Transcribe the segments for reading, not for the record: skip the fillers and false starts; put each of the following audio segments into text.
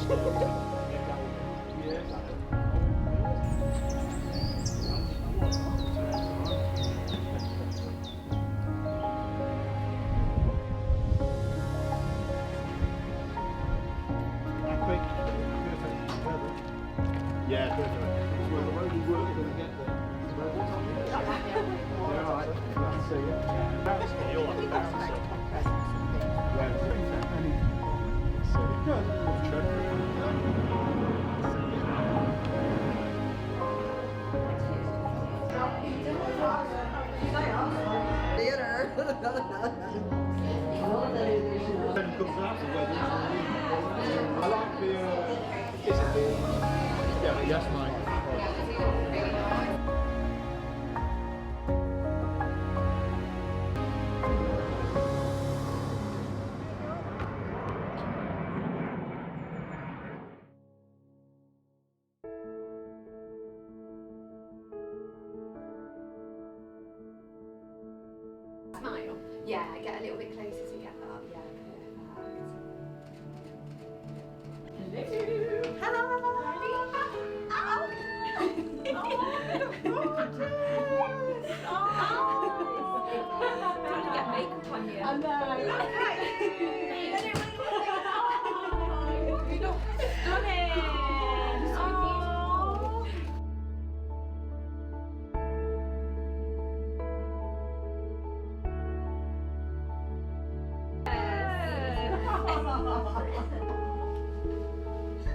Yeah, perfect. Well, the road you work going to get there. Yeah, alright. Let's see it. You'll have to bounce it. Yeah, so it does. Theater. I like the, is it the, yeah, yes, mate. Smile. Yeah, get a little bit closer to get that. Yeah, perfect. Hello. Hello. Trying to get makeup on you. I know. You look stunning. So beautiful.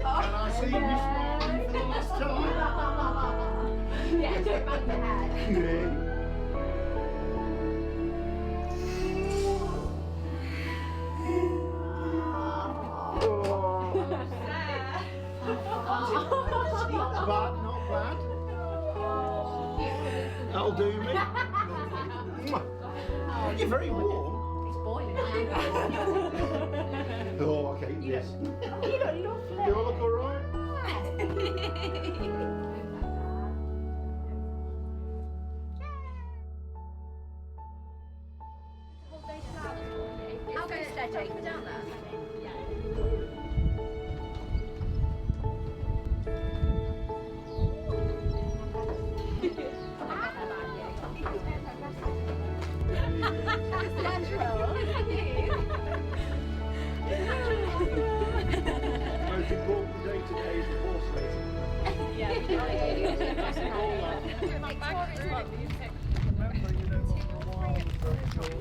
Can I see you smiling for the last time? Yeah, don't bang your head. Not bad, not bad. That'll do me. You're very warm. It's boiling. Oh, okay, yes. You look lovely. You all look alright? I'll go steady. Put down there. Most important day today is the horse racing. Yeah. Remember, you know, for a while was very short.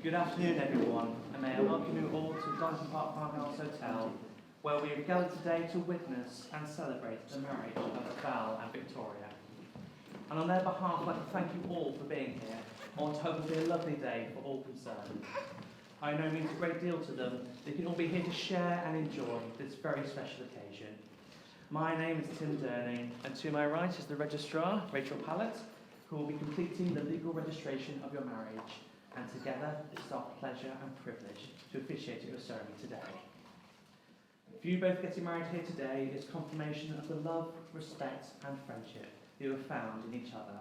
Good afternoon everyone, and may I welcome you all to Darlington Park Farmhouse Hotel, where we have gathered today to witness and celebrate the marriage of Val and Victoria. And on their behalf, I'd like to thank you all for being here. I want to hope it will be a lovely day for all concerned. I know it means a great deal to them. They can all be here to share and enjoy this very special occasion. My name is Tim Durning, and to my right is the Registrar, Rachel Pallett, who will be completing the legal registration of your marriage. And together, it's our pleasure and privilege to officiate your ceremony today. For you both getting married here today is confirmation of the love, respect and friendship you have found in each other.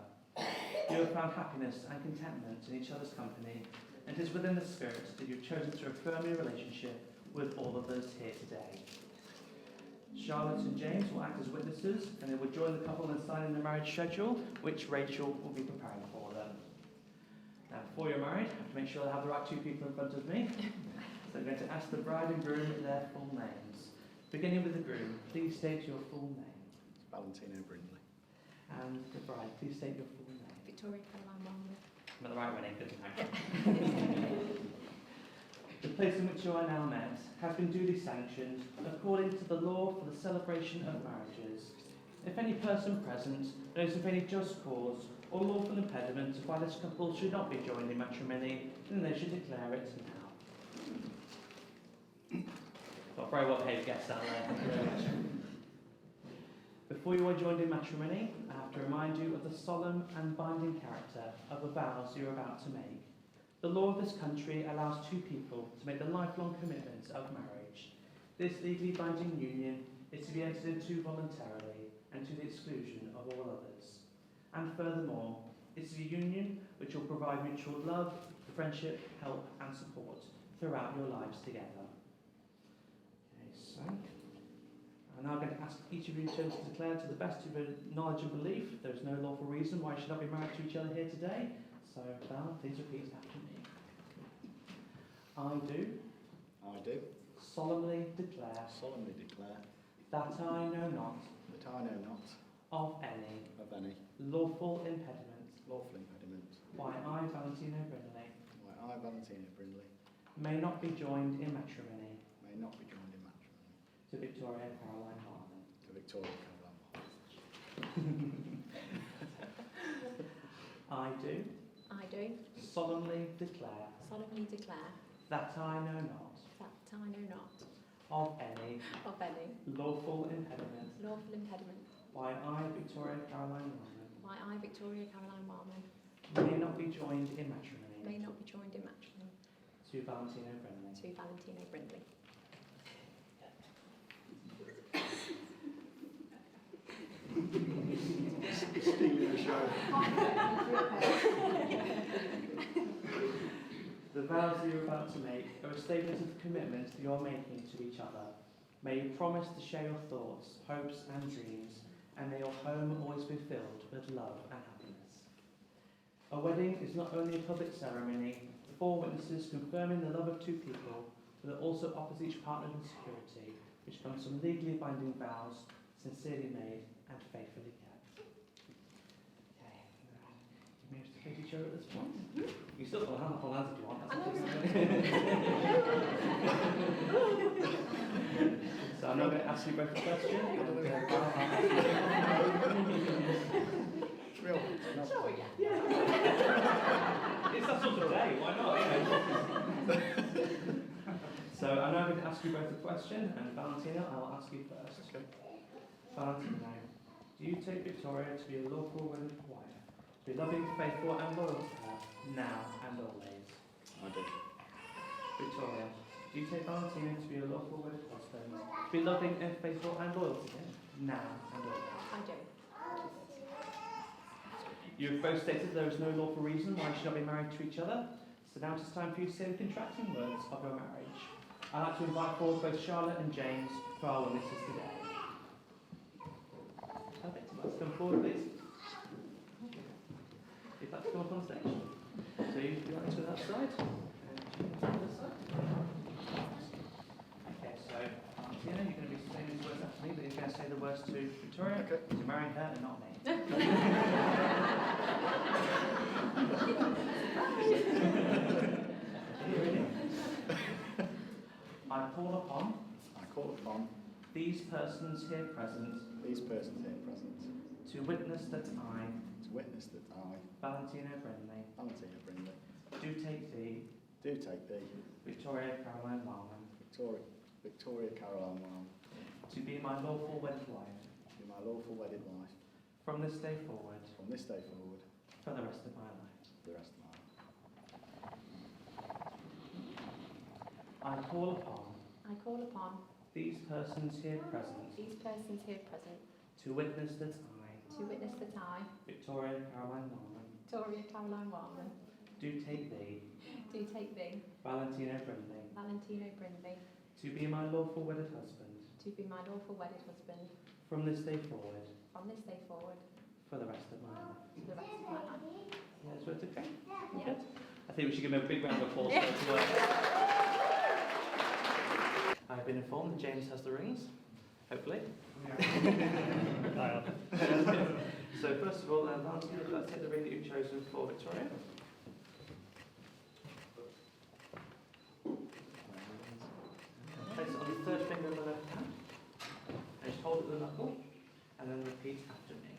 You have found happiness and contentment in each other's company, and it is within the spirit that you've chosen to affirm your relationship with all of those here today. Charlotte and James will act as witnesses, and they will join the couple in signing the marriage schedule, which Rachel will be preparing for them. Now, before you're married, I have to make sure I have the right two people in front of me. So I'm going to ask the bride and groom their full names. Beginning with the groom, please state your full name. Valentino Brindley. And the bride, please state your full name. Victoria Caroline Marmon. I'm at the right wedding, good. The place in which you are now met has been duly sanctioned according to the law for the celebration of marriages. If any person present knows of any just cause or lawful impediment why this couple should not be joined in matrimony, then they should declare it now. Got very well behaved guests out there, thank you very much. Before you are joined in matrimony, I have to remind you of the solemn and binding character of the vows you are about to make. The law of this country allows two people to make the lifelong commitment of marriage. This legally binding union is to be entered into voluntarily and to the exclusion of all others. And furthermore, it's a union which will provide mutual love, friendship, help and support throughout your lives together. Okay, so I'm now going to ask each of you to declare to the best of your knowledge and belief there is no lawful reason why you should not be married to each other here today. So, Val, please repeat after me. I do solemnly declare that I know not of any lawful impediment why I, Valentino Brindley, may not be joined in matrimony to Victoria Caroline Marmon. I do solemnly declare that I know not of any lawful impediment why I, Victoria Caroline Marmon, may not be joined in matrimony to Valentino Brindley. Stealing the show. The vows you are about to make are a statement of commitment that you are making to each other. May you promise to share your thoughts, hopes and dreams, and may your home always be filled with love and happiness. A wedding is not only a public ceremony, the four witnesses confirming the love of two people, but it also offers each partner with security, which comes from legally binding vows, sincerely made and faithfully kept. Okay, you may have to take each other at this point. You still got a hand on hands if you want. So I'm now going to ask you both a question. It's that sort of day, why not? So I'm now going to ask you both a question, and Valentino, I'll ask you first. Okay. Valentino, do you take Victoria to be a lawful wedded wife, to be loving, faithful and loyal to her, now and always? I do. Victoria, do you take Valentino to be a lawful wedded husband, to be loving and faithful and loyal to him, now and always? I do. You have both stated there is no lawful reason why you should not be married to each other, so now it is time for you to say the contracting words of your marriage. I'd like to invite forward both Charlotte and James for our witnesses today. Perfect. Let's come forward, please. If you'd like to come up on stage. So you'd like to go that side, and James on this side. Okay, so Tina, you're going to be saying these words after me, but you're going to say the words to Victoria. Okay. You're marrying her and not me. Are you ready? I call upon I call upon these persons here present these persons here present to witness that I, to witness that I, Valentino Brindley, Valentina Brindley, do take thee, do take thee, Victoria Caroline Wildman, Victoria Caroline Wild, to be my lawful wedded wife, to be my lawful wedded wife, from this day forward, from this day forward, for the rest of my life. for the rest of my life. I call upon I call upon these persons here present these persons here present to witness that I, to witness that I, Victoria Caroline Wildman, Tori Caroline Warman, do take thee, do take thee, Valentino Brindley, Valentino Brindley, to be my lawful wedded husband, to be my lawful wedded husband, from this day forward, from this day forward, for the rest of my life. for the rest of my life. Yeah, so it's okay. Yeah. Good. I think we should give him a big round of applause for his work. I've been informed that James has the rings, hopefully. So first of all, Valentine, let's take the ring that you've chosen for Victoria. Place it on the third finger of the left hand, and just hold it with the knuckle, and then repeat after me.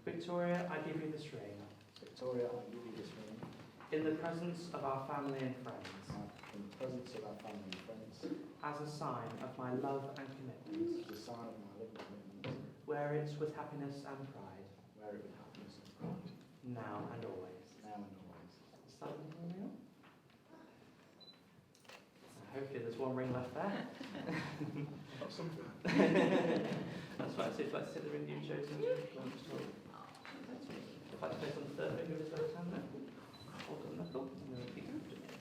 Victoria, I give you this ring, Victoria, I give you this ring, in the presence of our family and friends, in the presence of our family and friends, as a sign of my love and commitment. as a sign of my love and commitment, Wear it with happiness and pride, wear it with happiness and pride, now and always. now and always. Start with the ring. Hopefully there's one ring left there. Got something. That's right, so if let's take the ring you've chosen. If I place on the third finger of his left hand there. Hold the knuckle, and then repeat after me.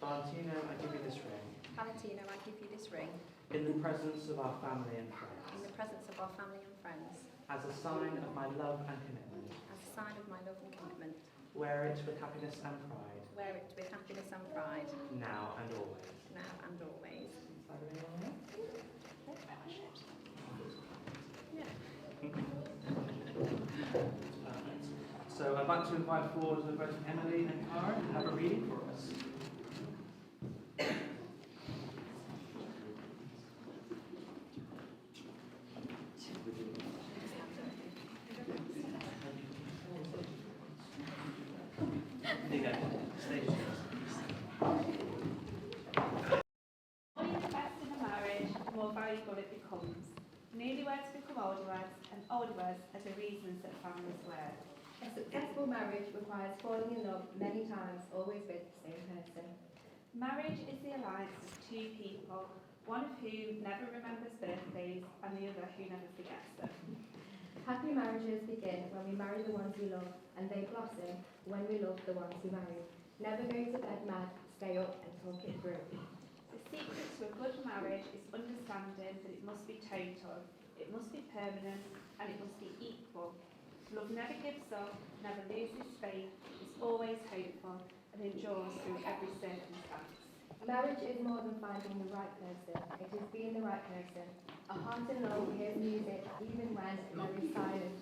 Valentino, I give you this ring, Valentino, I give you this ring, in the presence of our family and friends, in the presence of our family and friends, as a sign of my love and commitment. as a sign of my love and commitment. Wear it with happiness and pride, Wear it with happiness and pride, now and always. now and always. Slide the ring on there. Perfect. So I'd like to invite forward both Emily and Cara to have a reading for us. There you go. Stage yours. The more you invest in a marriage, the more valuable it becomes. Newlyweds become older words, and older words are the reasons that families work. A successful marriage requires falling in love many times, always with the same person. Marriage is the alliance of two people, one of whom never remembers birthdays and the other who never forgets them. Happy marriages begin when we marry the ones we love, and they blossom when we love the ones we marry. Never go to bed mad, stay up and talk it through. The secret to a good marriage is understanding that it must be total, it must be permanent, and it must be equal. Love never gives up, never loses faith, is always hopeful, and endures through every circumstance. Marriage is more than finding the right person, it is being the right person. A heart in love hears music even when there is silence.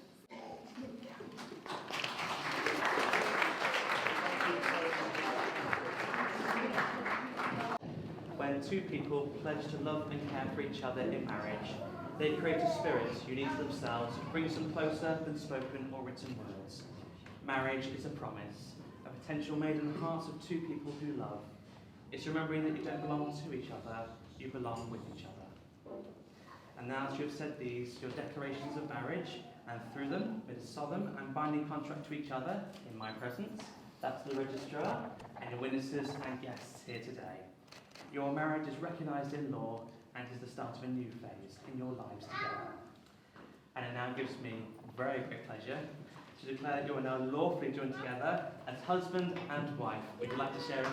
When two people pledge to love and care for each other in marriage, they create a spirit unique to themselves that brings them closer than spoken or written words. Marriage is a promise, a potential made in the hearts of two people who love. It's remembering that you don't belong to each other, you belong with each other. And now as you have said these, your declarations of marriage, and through them, with a solemn and binding contract to each other, in my presence, that's the registrar, and your witnesses and guests here today. Your marriage is recognised in law and is the start of a new phase in your lives together. And it now gives me very great pleasure to declare that you are now lawfully joined together as husband and wife. Would you like to share it?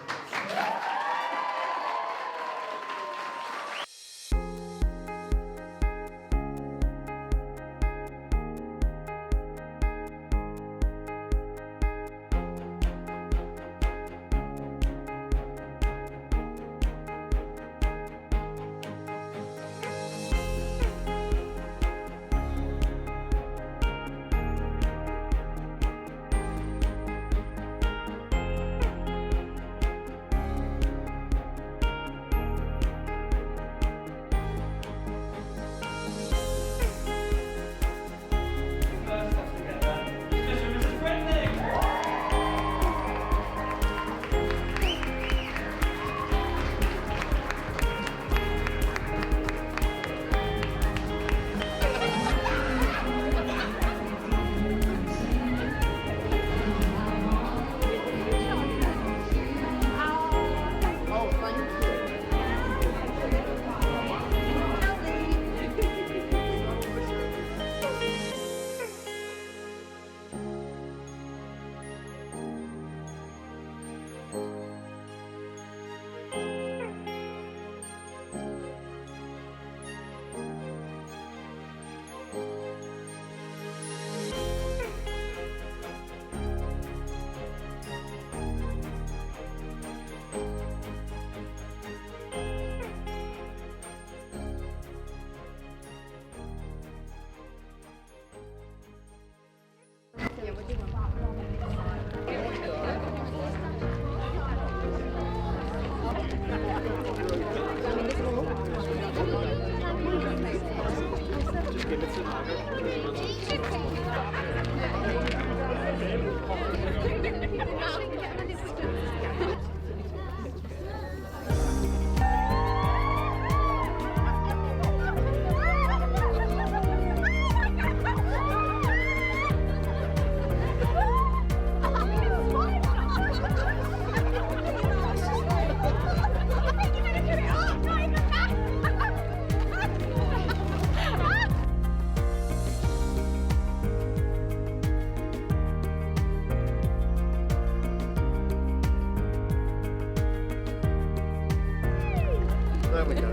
There we go.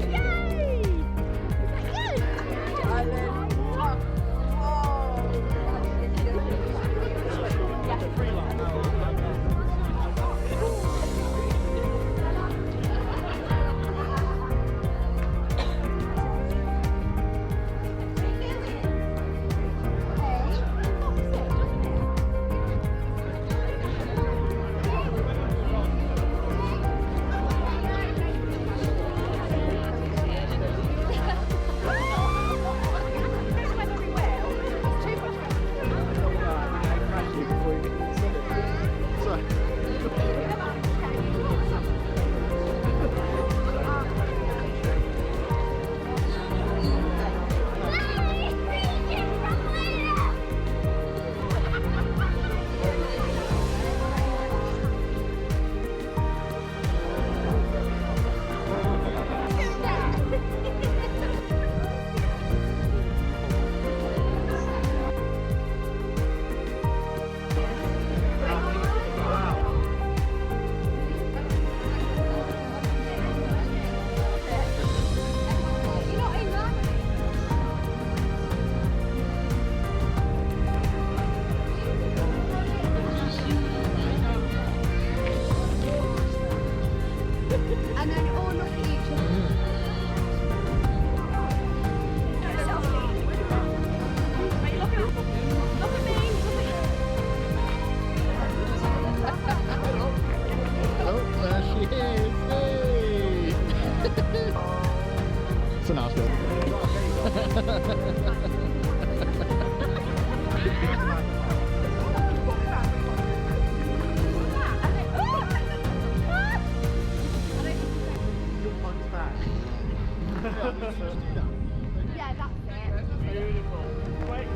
And then all look at each other. Oh, there she is. Hey! It's a nice girl. Yeah, that's it. Beautiful. Wait.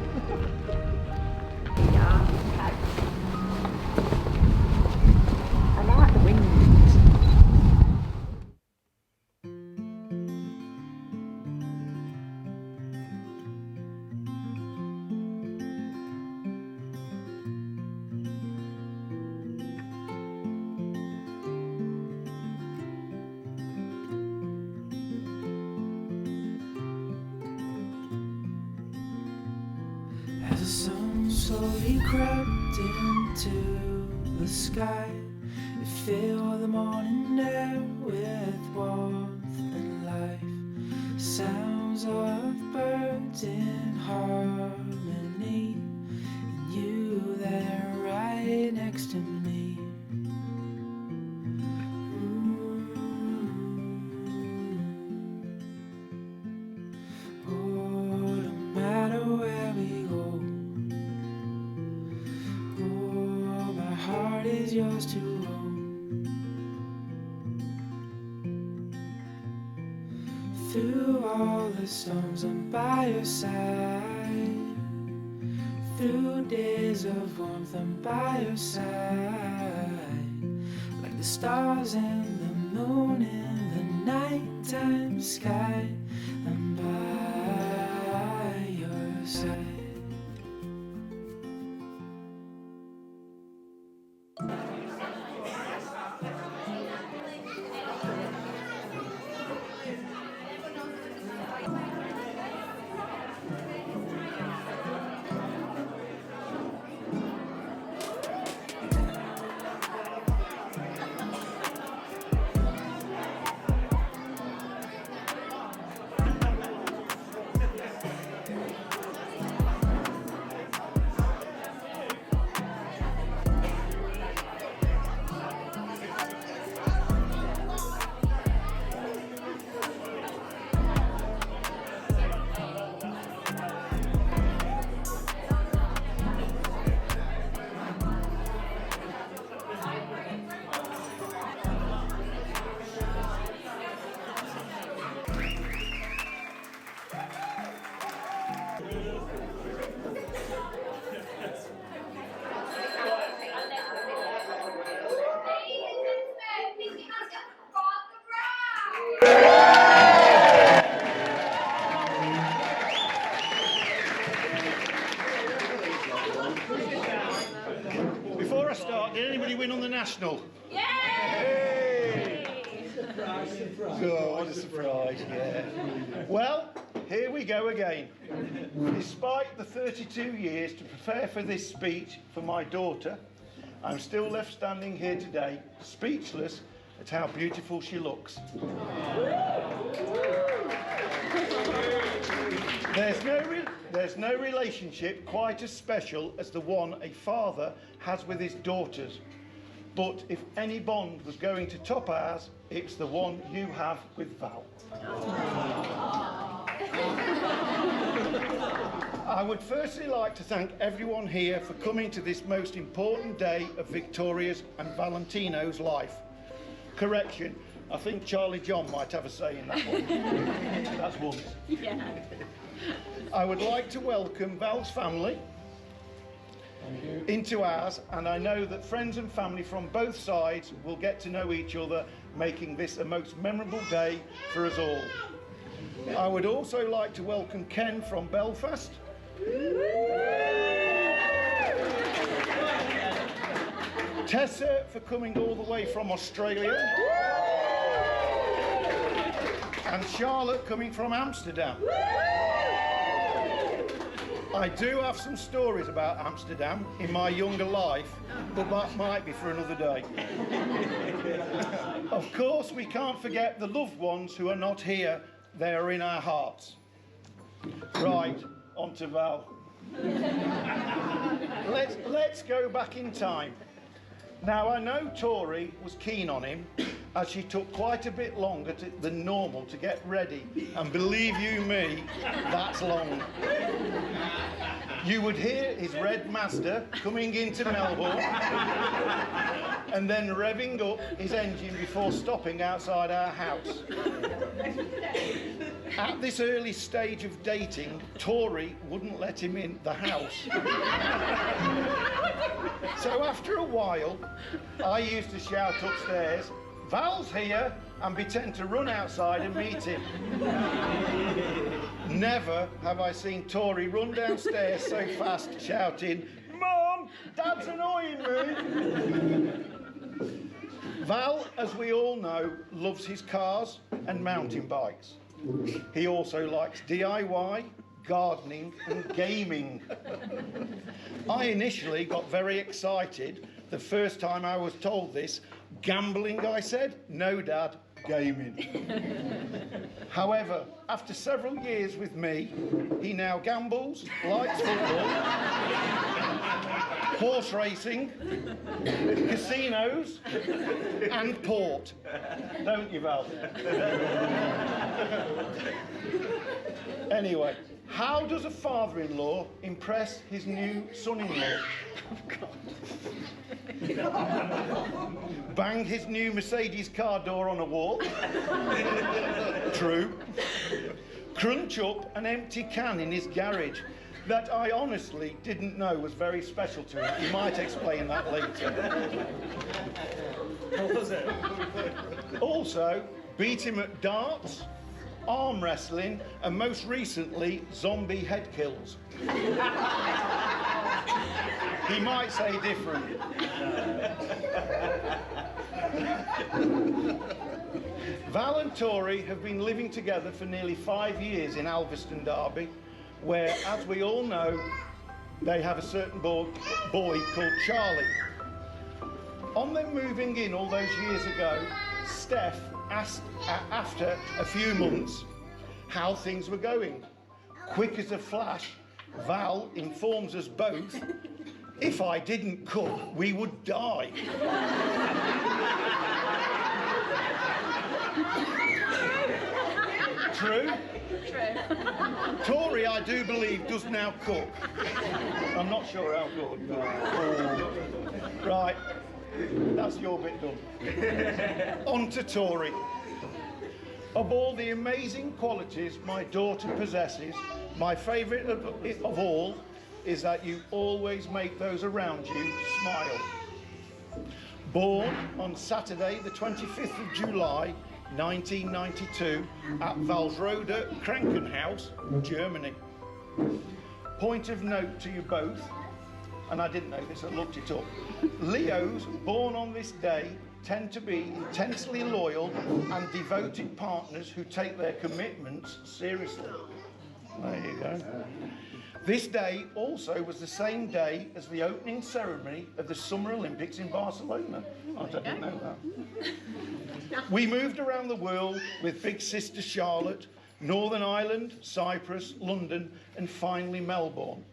I like the wind. As the sun slowly crept into the sky, it filled the morning air with warmth and life. Sounds of birds in harmony, and you there right next to me. Oh, no matter where we go, oh, my heart is yours to hold. Through all the storms, I'm by your side. Through days of warmth, I'm by your side. Like the stars and the moon in the nighttime sky, I'm by your side. Oh, what a surprise, yeah. Well, here we go again. Despite the 32 years to prepare for this speech for my daughter, I'm still left standing here today, speechless at how beautiful she looks. There's no relationship quite as special as the one a father has with his daughters. But if any bond was going to top ours, it's the one you have with Val. I would firstly like to thank everyone here for coming to this most important day of Victoria's and Valentino's life. Correction, I think Charlie John might have a say in that one. That's once. Yeah. I would like to welcome Val's family into ours, and I know that friends and family from both sides will get to know each other, making this a most memorable day for us all. I would also like to welcome Ken from Belfast. Tessa for coming all the way from Australia. And Charlotte coming from Amsterdam. I do have some stories about Amsterdam in my younger life, but that might be for another day. Of course, we can't forget the loved ones who are not here. They are in our hearts. Right, on to Val. Let's go back in time. Now, I know Tori was keen on him, as she took quite a bit longer than normal to get ready. And believe you me, that's long. You would hear his red Mazda coming into Melbourne and then revving up his engine before stopping outside our house. At this early stage of dating, Tori wouldn't let him in the house. So after a while, I used to shout upstairs, "Val's here," and pretend to run outside and meet him. Never have I seen Tori run downstairs so fast, shouting, "Mom, Dad's annoying me!" Val, as we all know, loves his cars and mountain bikes. He also likes DIY, gardening and gaming. I initially got very excited the first time I was told this. Gambling, I said. No, Dad, gaming. However, after several years with me, he now gambles, likes football, horse racing, casinos, and port. Don't you, Val? Anyway, how does a father-in-law impress his new son-in-law? Bang his new Mercedes car door on a wall. True. Crunch up an empty can in his garage that I honestly didn't know was very special to him. He might explain that later. What was it? Also, beat him at darts, arm wrestling, and most recently, zombie head kills. He might say different. Val and Tori have been living together for nearly 5 years in Alveston, Derby, where, as we all know, they have a certain boy called Charlie. On them moving in all those years ago, Steph asked after a few months how things were going. Quick as a flash, Val informs us both, if I didn't cook, we would die. True? True. Tori, I do believe, does now cook. I'm not sure how good. Oh. Right, that's your bit done. On to Tori. Of all the amazing qualities my daughter possesses, my favourite of all is that you always make those around you smile. Born on Saturday, the 25th of July, 1992, at Walsrode Krankenhaus, Germany. Point of note to you both, and I didn't know this, I looked it up. Leos born on this day tend to be intensely loyal and devoted partners who take their commitments seriously. There you go. This day also was the same day as the opening ceremony of the Summer Olympics in Barcelona. I didn't know that. We moved around the world with big sister Charlotte, Northern Ireland, Cyprus, London, and finally Melbourne.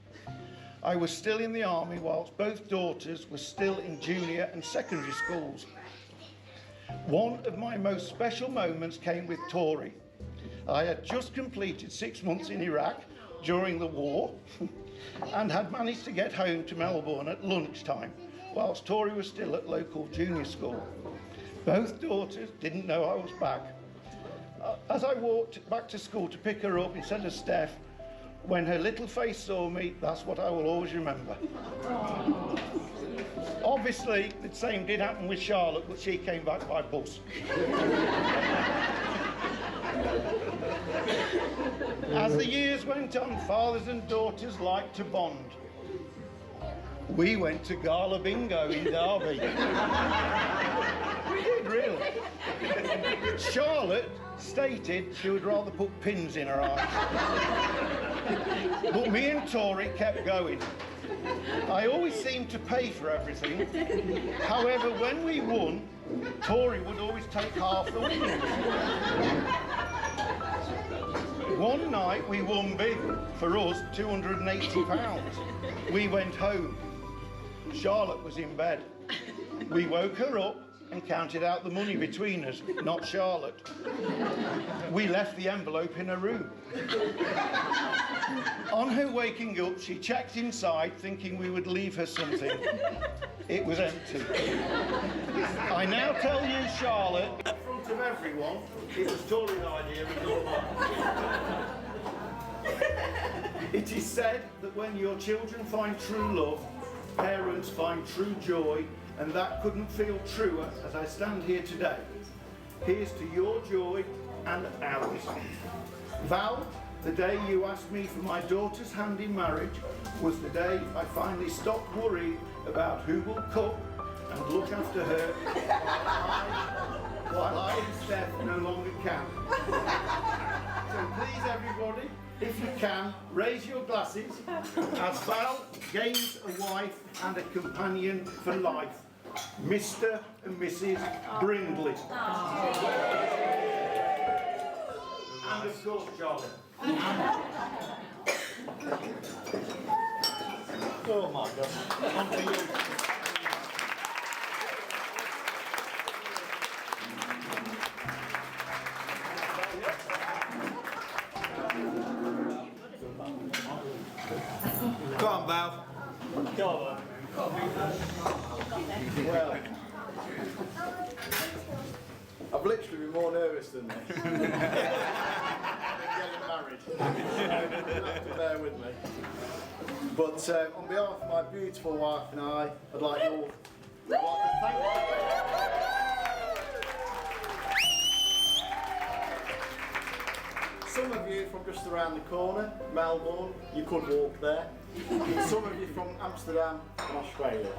I was still in the army whilst both daughters were still in junior and secondary schools. One of my most special moments came with Tori. I had just completed 6 months in Iraq during the war and had managed to get home to Melbourne at lunchtime whilst Tori was still at local junior school. Both daughters didn't know I was back. As I walked back to school to pick her up instead of Steph, when her little face saw me, that's what I will always remember. Obviously, the same did happen with Charlotte, but she came back by bus. As the years went on, fathers and daughters liked to bond. We went to Gala Bingo in Derby. We did, really. Charlotte stated she would rather put pins in her eyes. But me and Tori kept going. I always seemed to pay for everything. However, when we won, Tori would always take half the winnings. One night we won big, for us £280. We went home. Charlotte was in bed. We woke her up and counted out the money between us, not Charlotte. We left the envelope in her room. On her waking up, she checked inside thinking we would leave her something. It was empty. I now tell you, Charlotte, in front of everyone, it was Tori's idea and not mine. It is said that when your children find true love, parents find true joy, and that couldn't feel truer as I stand here today. Here's to your joy and ours. Val, the day you asked me for my daughter's hand in marriage was the day I finally stopped worrying about who will cook and look after her while I and Steph no longer can. So please everybody, if you can, raise your glasses as Val gains a wife and a companion for life, Mr. and Mrs. Brindley. And of course, Charlie. Oh my God, on to you. Go on, Val. Go on. Well, I've literally been more nervous than this. Than getting married. You'll have to bear with me. But on behalf of my beautiful wife and I, I'd like to thank you. Some of you from just around the corner, Melbourne, you could walk there. Some of you from Amsterdam and Australia.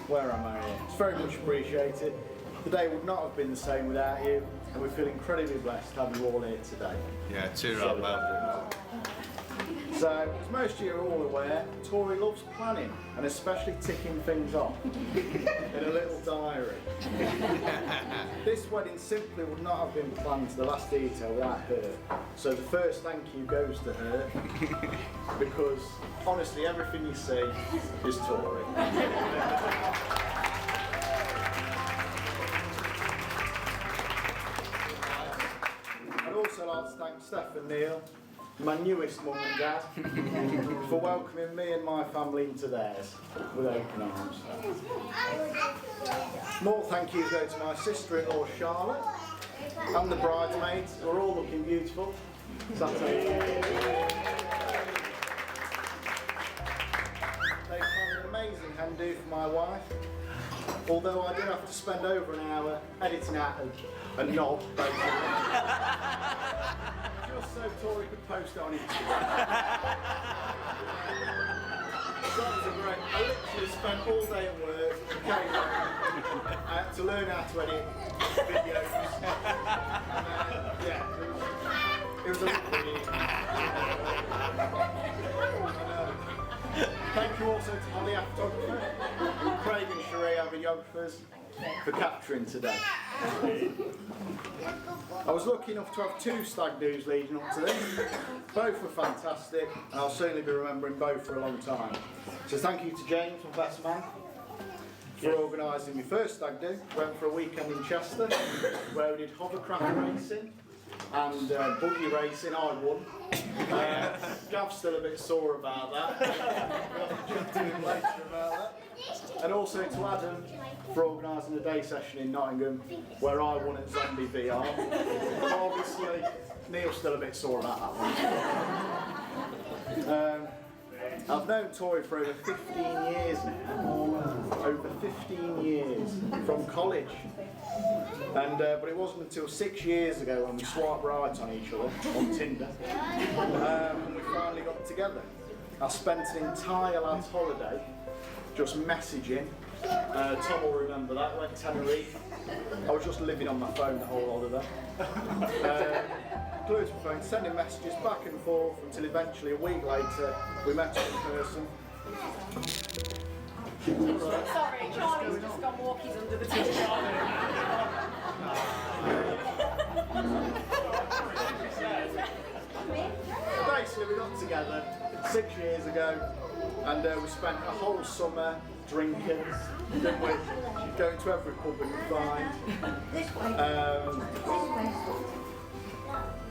Where am I here? It's very much appreciated. The day would not have been the same without you, and we feel incredibly blessed to have you all here today. Yeah, cheer up, Val. So, as most of you are all aware, Tori loves planning, and especially ticking things off in a little diary. This wedding simply would not have been planned to the last detail without her. So the first thank you goes to her, because honestly, everything you see is Tori. I'd also like to thank Steph and Neil, my newest mum and dad, for welcoming me and my family into theirs with open arms. More thank yous go to my sister-in-law Charlotte and the bridesmaids, who are all looking beautiful. They found an amazing hand-do for my wife, although I did have to spend over an hour editing out a knob, basically. Just so Tori could post it on Instagram. songs are great. I literally spent all day at work, came home, I had to learn how to edit videos. And, yeah, it was a lovely evening. Thank you also to Holly, our photographer, Craig and Sheree, our videographers, for capturing today. I was lucky enough to have 2 stag do's leading up to this. Both were fantastic, and I'll certainly be remembering both for a long time. So thank you to James, my best man, for organising my first stag do. Went for a weekend in Chester, where we did hovercraft racing and buggy racing. I won. Gav's still a bit sore about that. We'll have to chat to him later about that. And also to Adam for organising a day session in Nottingham where I won at Zombie VR. Obviously, Neil's still a bit sore about that one. I've known Tori for over 15 years now. Over 15 years from college. And but it wasn't until 6 years ago when we swiped right on each other on Tinder, and we finally got together. I spent an entire lad's holiday just messaging. Tom will remember that. Went to Tenerife. I was just living on my phone the whole holiday. Glued to my phone, sending messages back and forth until eventually a week later we met up in person. Sorry, Charlie's just gone walkies under the table. Basically, we got together 6 years ago, and we spent a whole summer drinking, didn't we? Going to every pub we could find.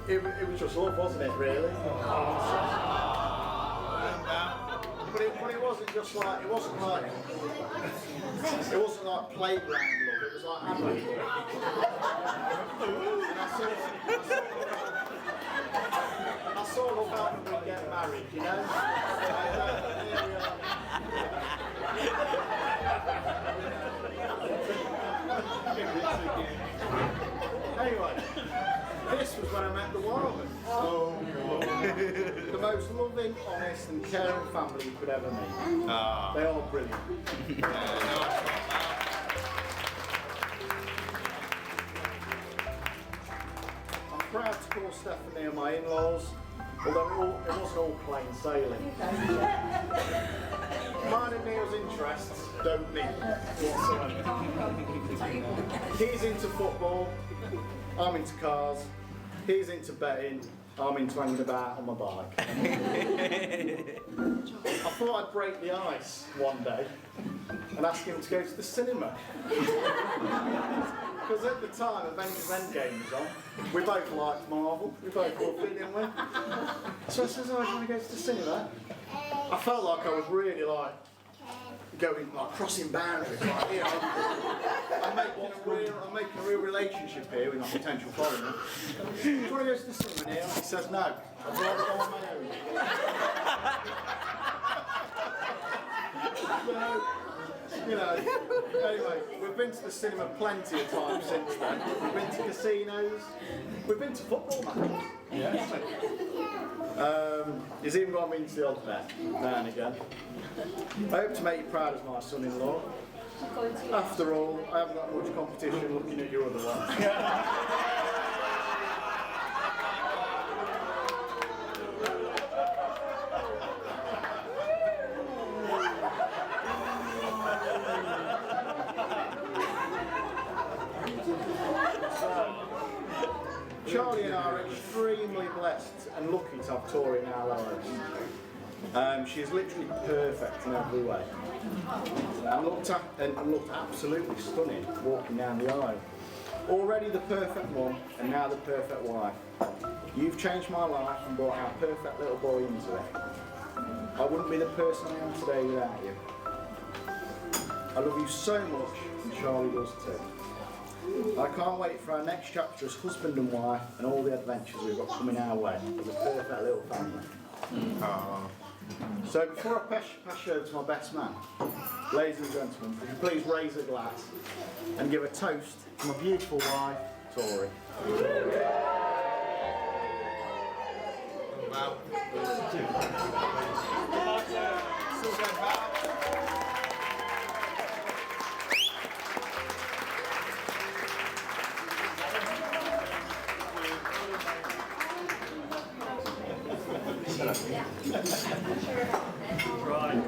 It was just love, wasn't it, really? But it wasn't just like, it wasn't like playground love, it was like adult love. I sort of felt that we'd get married, you know? Anyway, this was when I met the Warmans. Oh, God. The most loving, honest and caring family you could ever meet. They are brilliant. I'm proud to call Stephanie and my in-laws, although it wasn't all plain sailing. Mine and Neil's interests don't meet whatsoever. He's into football, I'm into cars. He's into betting, I'm into hanging about on my bike. I thought I'd break the ice one day and ask him to go to the cinema. Because at the time Avengers Endgame was on, we both liked Marvel, we both loved it, didn't we? So I says, oh, do you want to go to the cinema? I felt like I was really like, going, like crossing boundaries, like, you know, I'm making a real relationship here with my potential foreigner. Do you want to go to the cinema, Neil? He says, no, I'd rather go on my own. So, you know, anyway, we've been to the cinema plenty of times since then. We've been to casinos, we've been to football matches. Yeah. He's even got me into the odd bet now and again. I hope to make you proud as my son-in-law. After all, I haven't got much competition looking at your other one. Charlie and I are extremely blessed and lucky to have Tori in our lives. She is literally perfect in every way. And looked absolutely stunning walking down the aisle. Already the perfect one, and now the perfect wife. You've changed my life and brought our perfect little boy into it. I wouldn't be the person I am today without you. I love you so much, and Charlie does too. I can't wait for our next chapter as husband and wife and all the adventures we've got coming our way as a perfect little family. So before I pass you over to my best man, ladies and gentlemen, would you please raise a glass and give a toast to my beautiful wife, Tori. Wow. Right.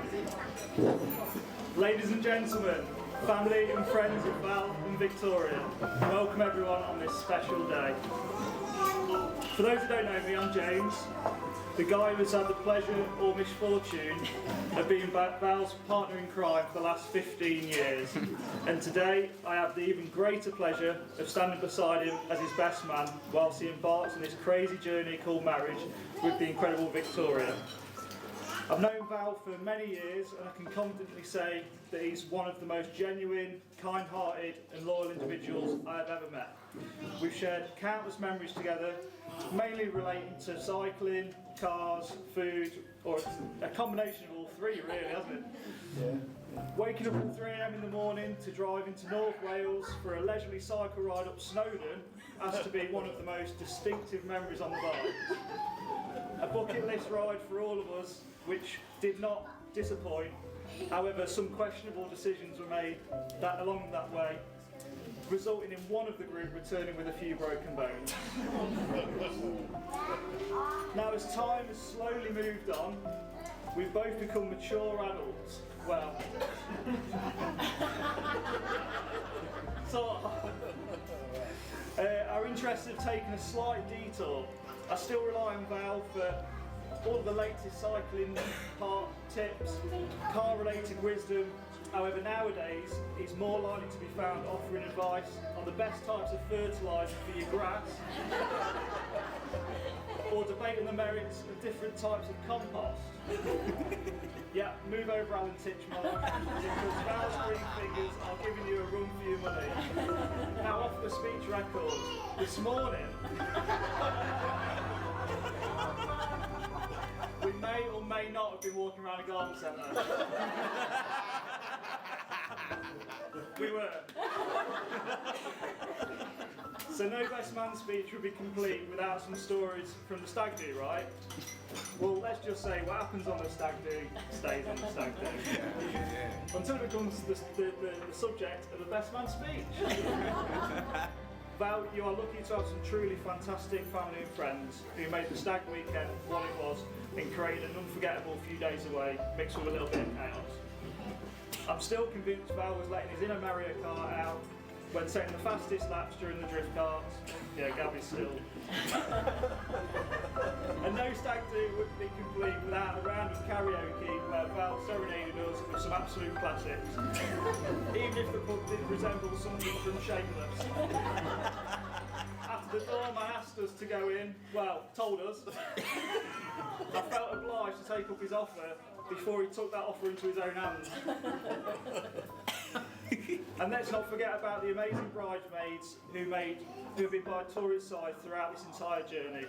Ladies and gentlemen, family and friends of Val and Victoria, welcome everyone on this special day. For those who don't know me, I'm James, the guy who's had the pleasure or misfortune of being Val's partner in crime for the last 15 years. And today I have the even greater pleasure of standing beside him as his best man whilst he embarks on this crazy journey called marriage with the incredible Victoria. I've known Val for many years and I can confidently say that he's one of the most genuine, kind-hearted and loyal individuals I have ever met. We've shared countless memories together, mainly relating to cycling, cars, food, or a combination of all three really, hasn't it? Yeah. Waking up at 3 AM in the morning to drive into North Wales for a leisurely cycle ride up Snowdon has to be one of the most distinctive memories on the bike. A bucket list ride for all of us, which did not disappoint. However, some questionable decisions were made along that way, resulting in one of the group returning with a few broken bones. Now, as time has slowly moved on, we've both become mature adults. Well, our interests have taken a slight detour. I still rely on Val for all of the latest cycling part tips, car-related wisdom. However, nowadays, he's more likely to be found offering advice on the best types of fertiliser for your grass, or debating the merits of different types of compost. Yeah, move over Alan Titchmark, because Val's green figures are giving you a run for your money. Now, off the speech record, this morning, we may or may not have been walking around a garden centre. We were. So no best man speech would be complete without some stories from the stag do, right? Well, let's just say what happens on the stag do stays on the stag do. Until it becomes the subject of the best man speech. Val, you are lucky to have some truly fantastic family and friends who made the stag weekend what it was and created an unforgettable few days away, mixed with a little bit of chaos. I'm still convinced Val was letting his inner Mario Kart out when taking the fastest laps during the drift karts. Yeah, Gabby's still. And no stag do would be complete without a round of karaoke where Val serenaded us with some absolute classics. Even if the pub did resemble something from Shameless. After the doorman asked us to go in, well, told us, I felt obliged to take up his offer before he took that offer into his own hands. And let's not forget about the amazing bridesmaids who have been by Tori's side throughout this entire journey.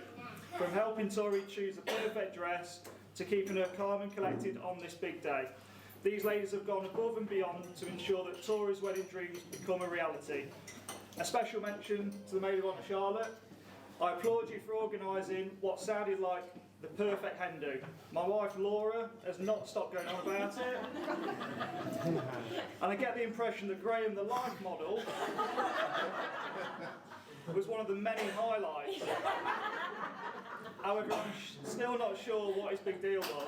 From helping Tori choose the perfect dress to keeping her calm and collected on this big day. These ladies have gone above and beyond to ensure that Tori's wedding dreams become a reality. A special mention to the maid of honour, Charlotte. I applaud you for organising what sounded like the perfect hen do. My wife Laura has not stopped going on about it. And I get the impression that Graham, the life model, was one of the many highlights. However, I'm still not sure what his big deal was.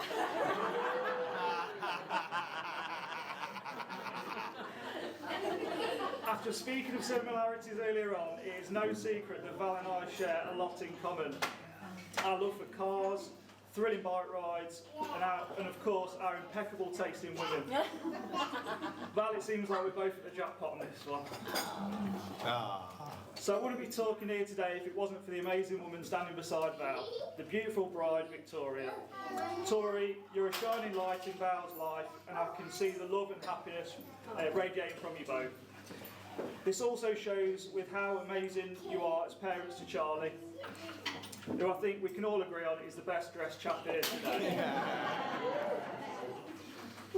After speaking of similarities earlier on, it is no secret that Val and I share a lot in common. Our love for cars, thrilling bike rides, and of course our impeccable taste in women. Val, it seems like we're both at the jackpot on this one. So I wouldn't be talking here today if it wasn't for the amazing woman standing beside Val, the beautiful bride Victoria. Tori, you're a shining light in Val's life, and I can see the love and happiness radiating from you both. This also shows with how amazing you are as parents to Charlie, who I think we can all agree on is the best dressed chap here today.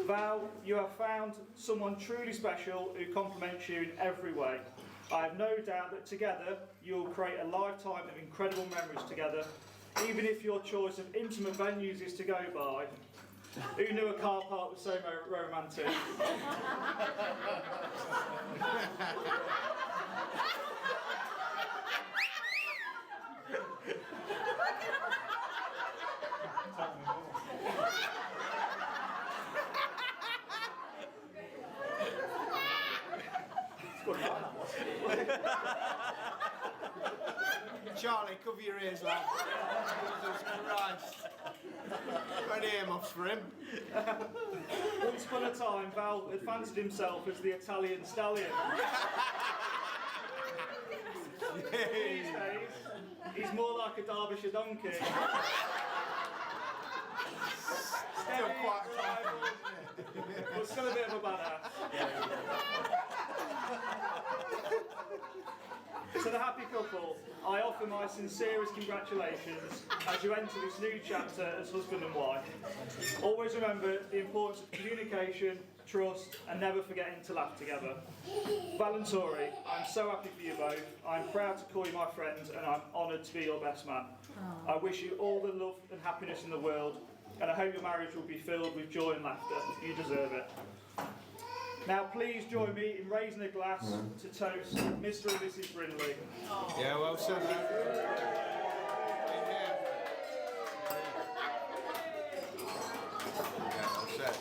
Val, you have found someone truly special who compliments you in every way. I have no doubt that together you will create a lifetime of incredible memories together, even if your choice of intimate venues is to go by. Who knew a car park was so romantic? Charlie, cover your ears, lad. Jesus Christ. Got any earmuffs for him? Once upon a time, Val had fancied himself as the Italian stallion. These days, he's more like a Derbyshire donkey. Steady, reliable, but still a bit of a badass. To the happy couple, I offer my sincerest congratulations as you enter this new chapter as husband and wife. Always remember the importance of communication, trust, and never forgetting to laugh together. Val and Tori, I'm so happy for you both. I'm proud to call you my friends, and I'm honoured to be your best man. I wish you all the love and happiness in the world, and I hope your marriage will be filled with joy and laughter. You deserve it. Now please join me in raising a glass to toast Mr. and Mrs. Brindley. Yeah, well said, lad. Yeah, well said.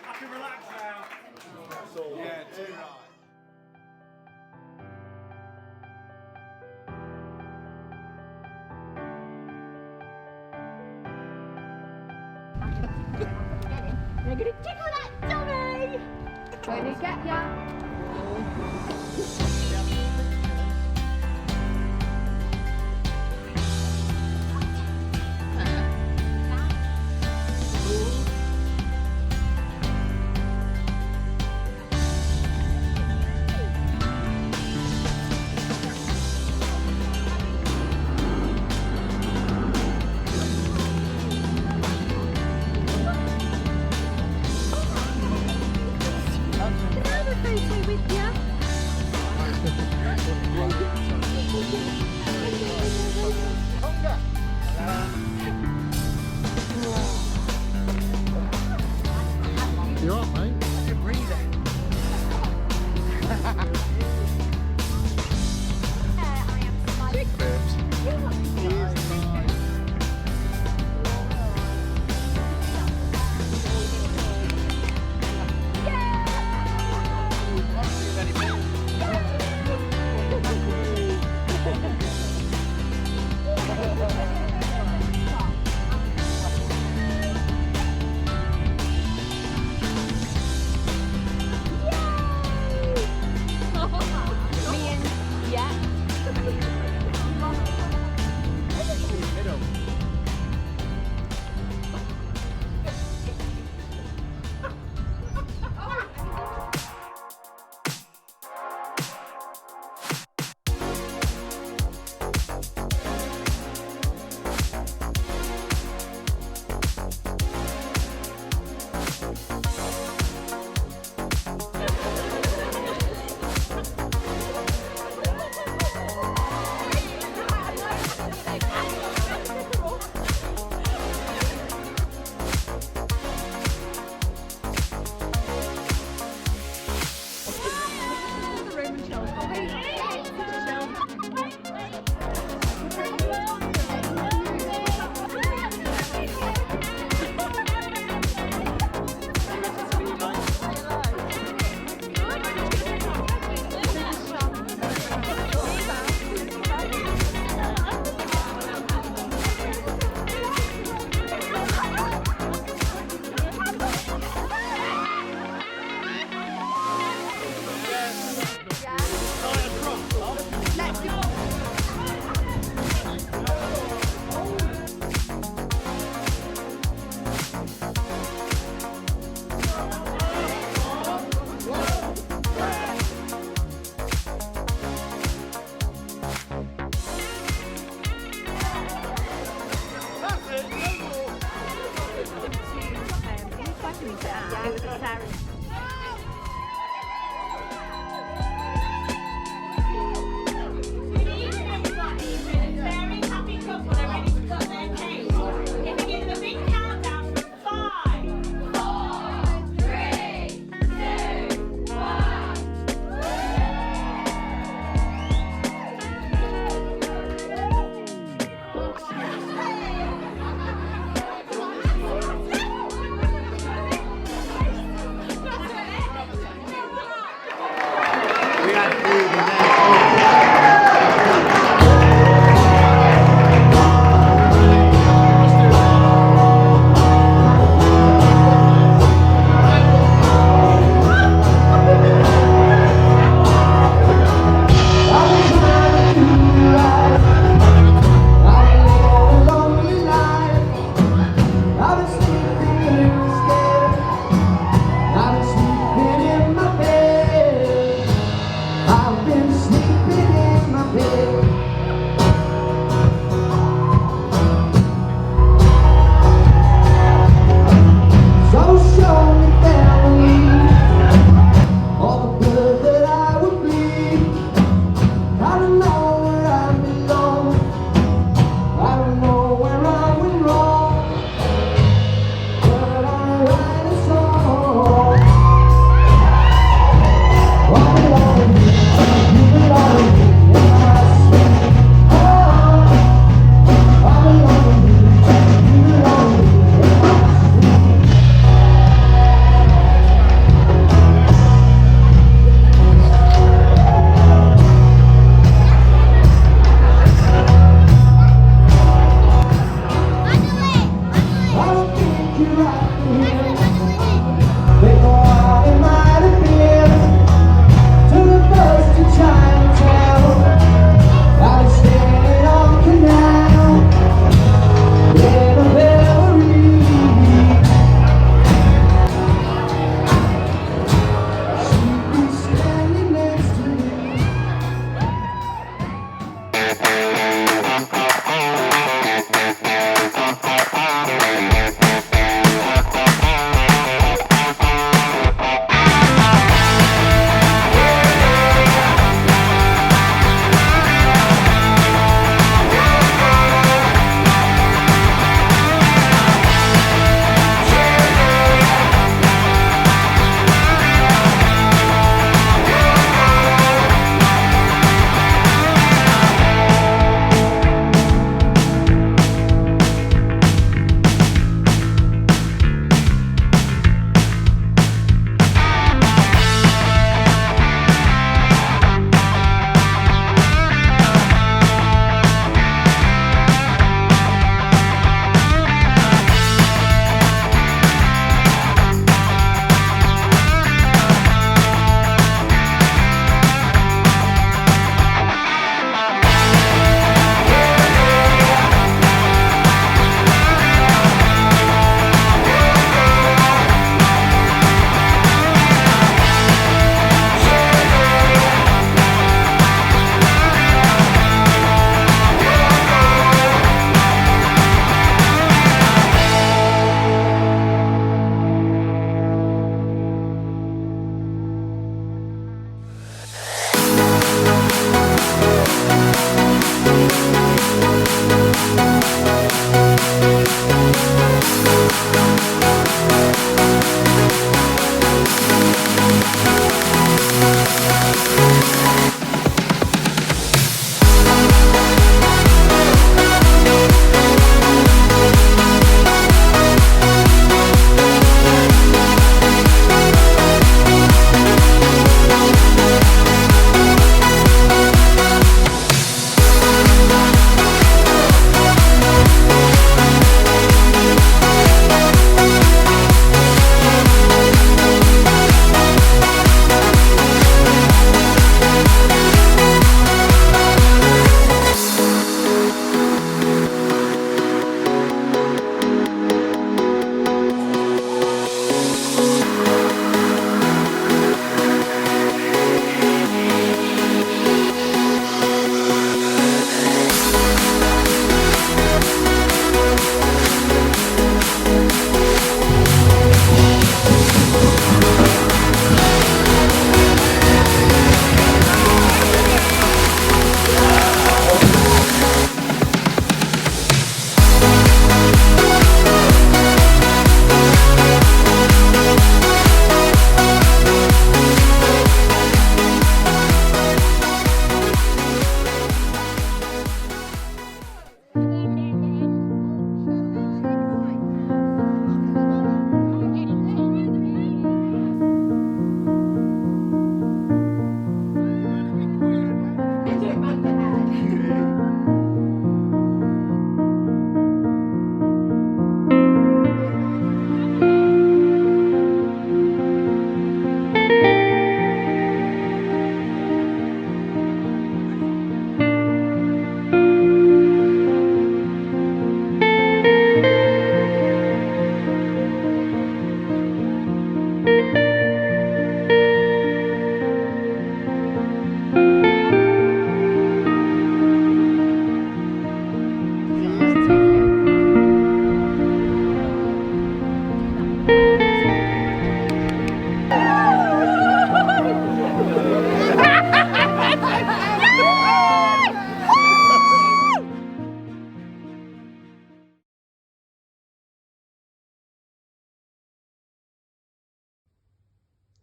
I can relax now. That's all. Yeah, too right. They're gonna tickle that dummy! Trying to get ya. You alright, mate? I can breathe it. Big boobs.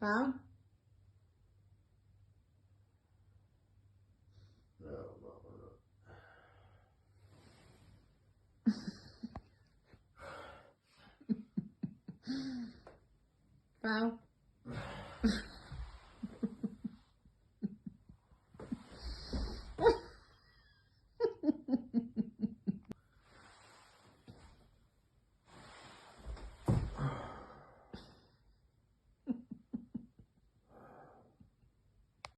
Val? Val?